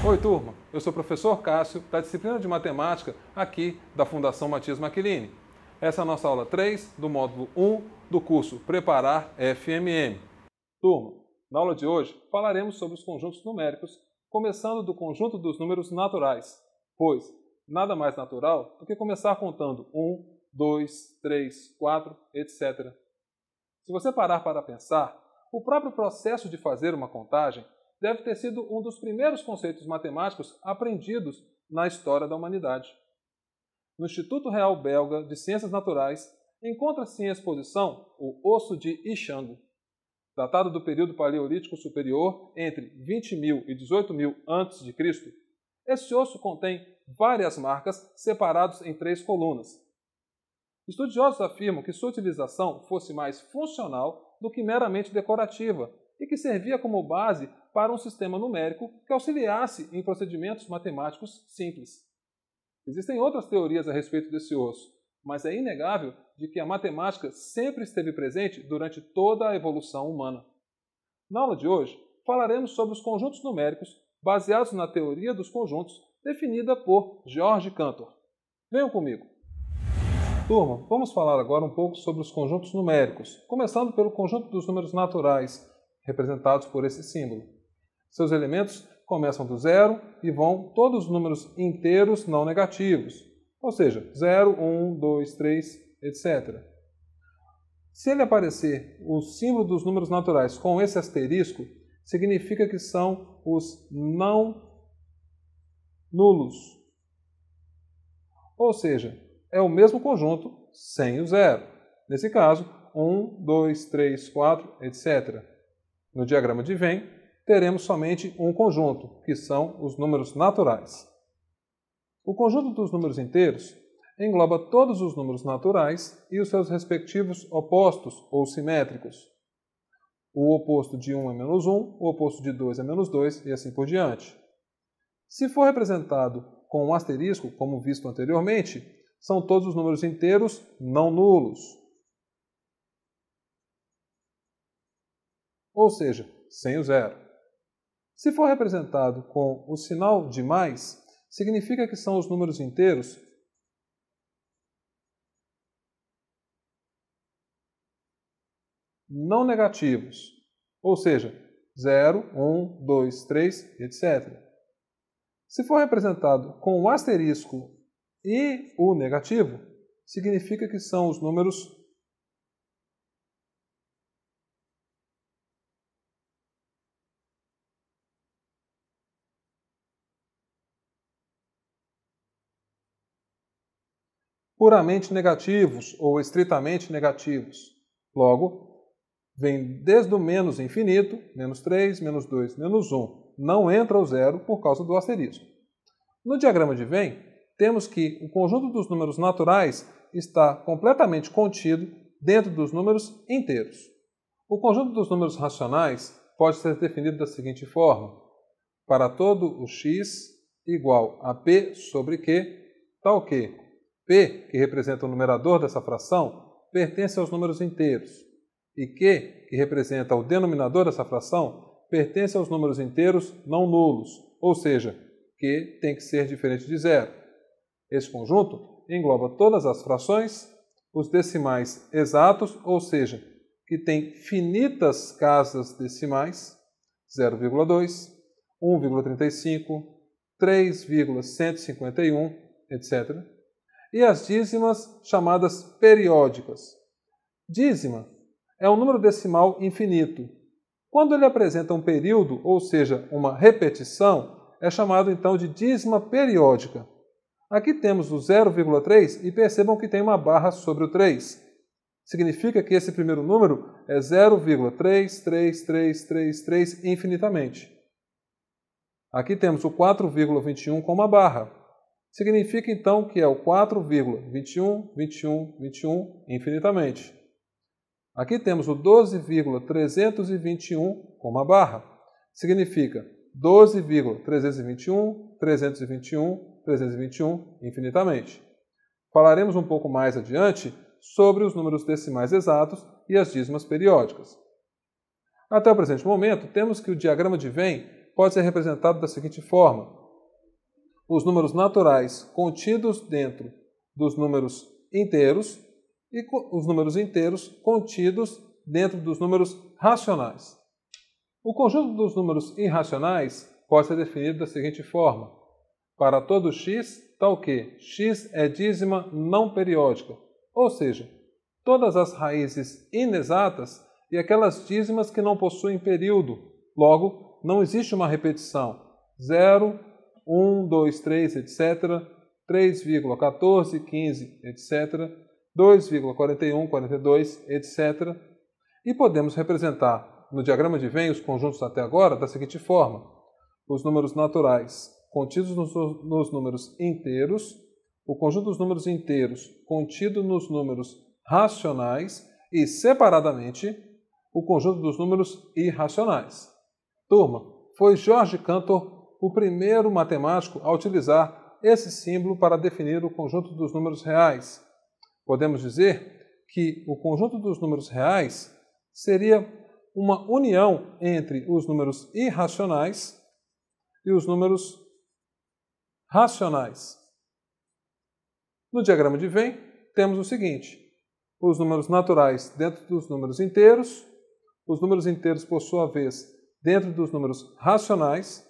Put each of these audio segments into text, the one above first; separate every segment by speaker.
Speaker 1: Oi, turma. Eu sou o professor Cássio, da disciplina de Matemática aqui da Fundação Matias Michelini. Essa é a nossa aula 3 do módulo 1 do curso Preparar FMM. Turma, na aula de hoje falaremos sobre os conjuntos numéricos, começando do conjunto dos números naturais, pois nada mais natural do que começar contando 1, 2, 3, 4, etc. Se você parar para pensar, o próprio processo de fazer uma contagem deve ter sido um dos primeiros conceitos matemáticos aprendidos na história da humanidade. No Instituto Real Belga de Ciências Naturais, encontra-se em exposição o osso de Ishango, datado do período paleolítico superior entre 20.000 e 18.000 a.C. Esse osso contém várias marcas separadas em 3 colunas. Estudiosos afirmam que sua utilização fosse mais funcional do que meramente decorativa e que servia como base para um sistema numérico que auxiliasse em procedimentos matemáticos simples. Existem outras teorias a respeito desse osso, mas é inegável de que a matemática sempre esteve presente durante toda a evolução humana. Na aula de hoje, falaremos sobre os conjuntos numéricos baseados na teoria dos conjuntos definida por George Cantor. Venham comigo! Turma, vamos falar agora um pouco sobre os conjuntos numéricos, começando pelo conjunto dos números naturais, representados por esse símbolo. Seus elementos começam do zero e vão todos os números inteiros não negativos, ou seja, 0, 1, 2, 3, etc. Se ele aparecer o símbolo dos números naturais com esse asterisco, significa que são os não nulos. Ou seja, é o mesmo conjunto sem o zero. Nesse caso, 1, 2, 3, 4, etc. No diagrama de Venn, teremos somente um conjunto, que são os números naturais. O conjunto dos números inteiros engloba todos os números naturais e os seus respectivos opostos ou simétricos. O oposto de 1 é menos 1, o oposto de 2 é menos 2 e assim por diante. Se for representado com um asterisco, como visto anteriormente, são todos os números inteiros não nulos. Ou seja, sem o zero. Se for representado com o sinal de mais, significa que são os números inteiros não negativos, ou seja, 0, 1, 2, 3, etc. Se for representado com o asterisco e o negativo, significa que são os números puramente negativos ou estritamente negativos. Logo, vem desde o menos infinito, menos 3, menos 2, menos 1. Não entra o zero por causa do asterisco. No diagrama de Venn, temos que o conjunto dos números naturais está completamente contido dentro dos números inteiros. O conjunto dos números racionais pode ser definido da seguinte forma: para todo o x igual a p sobre q, tal que p, que representa o numerador dessa fração, pertence aos números inteiros, e q, que representa o denominador dessa fração, pertence aos números inteiros não nulos, ou seja, q tem que ser diferente de zero. Esse conjunto engloba todas as frações, os decimais exatos, ou seja, que tem finitas casas decimais, 0,2, 1,35, 3,151, etc. E as dízimas chamadas periódicas. Dízima é um número decimal infinito. Quando ele apresenta um período, ou seja, uma repetição, é chamado então de dízima periódica. Aqui temos o 0,3 e percebam que tem uma barra sobre o 3. Significa que esse primeiro número é 0,33333 infinitamente. Aqui temos o 4,21 com uma barra. Significa então que é o 4,21 infinitamente. Aqui temos o 12,321 com uma barra. Significa 12,321 infinitamente. Falaremos um pouco mais adiante sobre os números decimais exatos e as dízimas periódicas. Até o presente momento, temos que o diagrama de Venn pode ser representado da seguinte forma: os números naturais contidos dentro dos números inteiros e os números inteiros contidos dentro dos números racionais. O conjunto dos números irracionais pode ser definido da seguinte forma: para todo x, tal que x é dízima não periódica, ou seja, todas as raízes inexatas e aquelas dízimas que não possuem período. Logo, não existe uma repetição. 0, 1, 2, 3, etc., 3,14, 15, etc., 2,41, 42, etc. E podemos representar no diagrama de Venn os conjuntos até agora da seguinte forma: os números naturais contidos nos números inteiros, o conjunto dos números inteiros contido nos números racionais e, separadamente, o conjunto dos números irracionais. Turma, foi George Cantor o primeiro matemático a utilizar esse símbolo para definir o conjunto dos números reais. Podemos dizer que o conjunto dos números reais seria uma união entre os números irracionais e os números racionais. No diagrama de Venn, temos o seguinte: os números naturais dentro dos números inteiros, os números inteiros, por sua vez, dentro dos números racionais,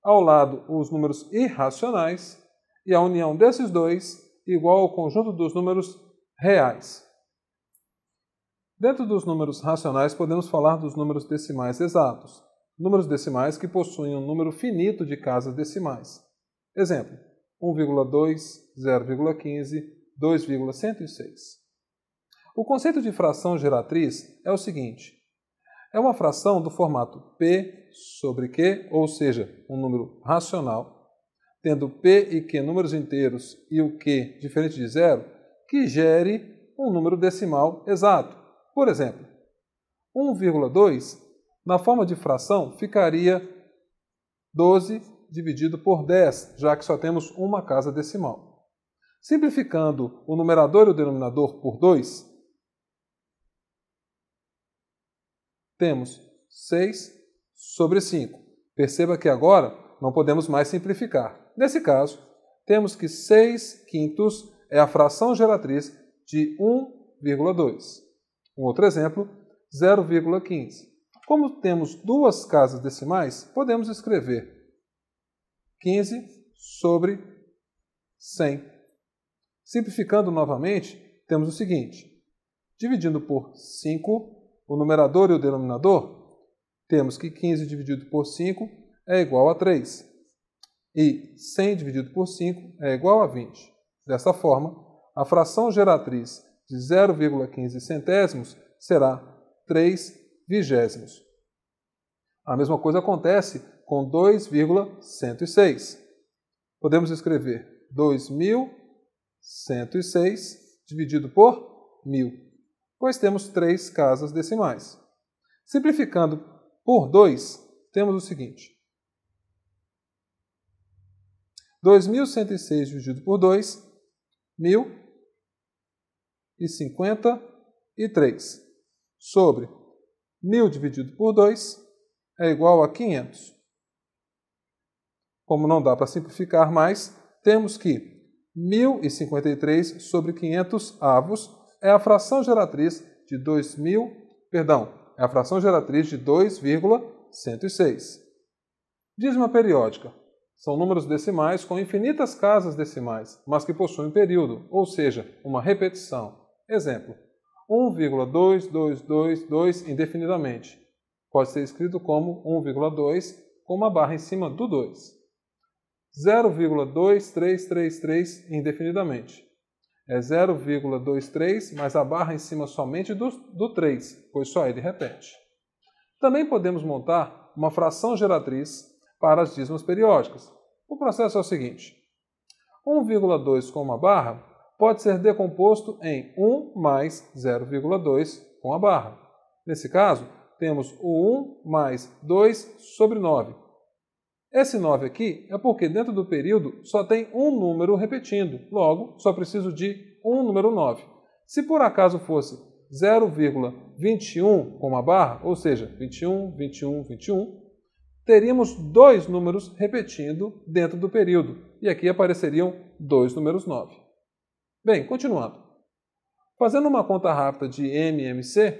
Speaker 1: ao lado os números irracionais, e a união desses dois igual ao conjunto dos números reais. Dentro dos números racionais, podemos falar dos números decimais exatos, números decimais que possuem um número finito de casas decimais. Exemplo: 1,2, 0,15, 2,106. O conceito de fração geratriz é o seguinte: é uma fração do formato P sobre Q, ou seja, um número racional, tendo P e Q números inteiros e o Q diferente de zero, que gere um número decimal exato. Por exemplo, 1,2, na forma de fração, ficaria 12 dividido por 10, já que só temos uma casa decimal. Simplificando o numerador e o denominador por 2, temos 6 sobre 5. Perceba que agora não podemos mais simplificar. Nesse caso, temos que 6 quintos é a fração geratriz de 1,2. Um outro exemplo, 0,15. Como temos duas casas decimais, podemos escrever 15 sobre 100. Simplificando novamente, temos o seguinte: dividindo por 5, o numerador e o denominador, temos que 15 dividido por 5 é igual a 3. E 100 dividido por 5 é igual a 20. Desta forma, a fração geratriz de 0,15 centésimos será 3 vigésimos. A mesma coisa acontece com 2,106. Podemos escrever 2.106 dividido por 1.000, pois temos 3 casas decimais. Simplificando por 2, temos o seguinte: 2.106 dividido por 2, 1.053, sobre 1.000 dividido por 2 é igual a 500. Como não dá para simplificar mais, temos que 1.053 sobre 500 avos é a fração geratriz de 2,106. Dízima periódica. São números decimais com infinitas casas decimais, mas que possuem período, ou seja, uma repetição. Exemplo: 1,2222 indefinidamente. Pode ser escrito como 1,2 com uma barra em cima do 2. 0,2333 indefinidamente. É 0,23 mais a barra em cima somente do 3, pois só ele repete. Também podemos montar uma fração geratriz para as dízimas periódicas. O processo é o seguinte: 1,2 com uma barra pode ser decomposto em 1 mais 0,2 com a barra. Nesse caso, temos o 1 mais 2 sobre 9. Esse 9 aqui é porque dentro do período só tem um número repetindo, logo só preciso de um número 9. Se por acaso fosse 0,21 com uma barra, ou seja, 21, 21, 21, teríamos dois números repetindo dentro do período, e aqui apareceriam dois números 9. Bem, continuando. Fazendo uma conta rápida de MMC,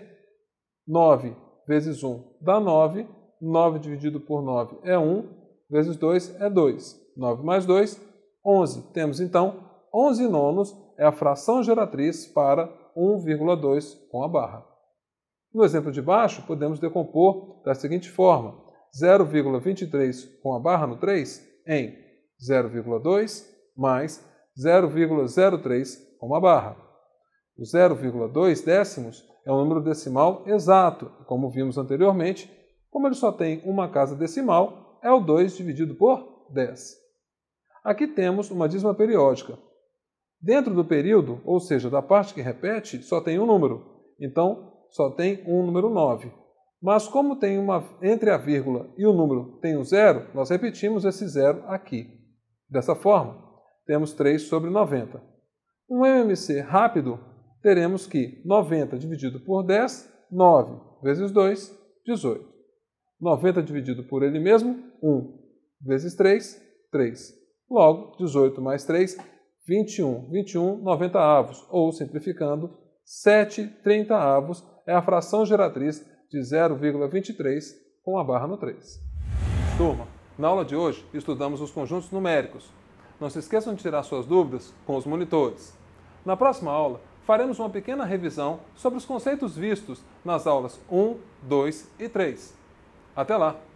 Speaker 1: 9 vezes 1 dá 9, 9 dividido por 9 é 1, vezes 2 é 2. 9 mais 2, 11. Temos então 11 nonos é a fração geratriz para 1,2 com a barra. No exemplo de baixo, podemos decompor da seguinte forma: 0,23 com a barra no 3 em 0,2 mais 0,03 com a barra. O 0,2 décimos é um número decimal exato, e como vimos anteriormente, como ele só tem uma casa decimal, é o 2 dividido por 10. Aqui temos uma dízima periódica. Dentro do período, ou seja, da parte que repete, só tem um número, então só tem um número 9. Mas como tem entre a vírgula e o número tem um zero, nós repetimos esse zero aqui. Dessa forma, temos 3 sobre 90. Um MMC rápido, teremos que 90 dividido por 10, 9 vezes 2, 18. 90 dividido por ele mesmo, 1 vezes 3, 3. Logo, 18 mais 3, 21. 21, 90 avos, ou, simplificando, 7 30 avos é a fração geratriz de 0,23 com a barra no 3. Turma, na aula de hoje estudamos os conjuntos numéricos. Não se esqueçam de tirar suas dúvidas com os monitores. Na próxima aula, faremos uma pequena revisão sobre os conceitos vistos nas aulas 1, 2 e 3. Até lá!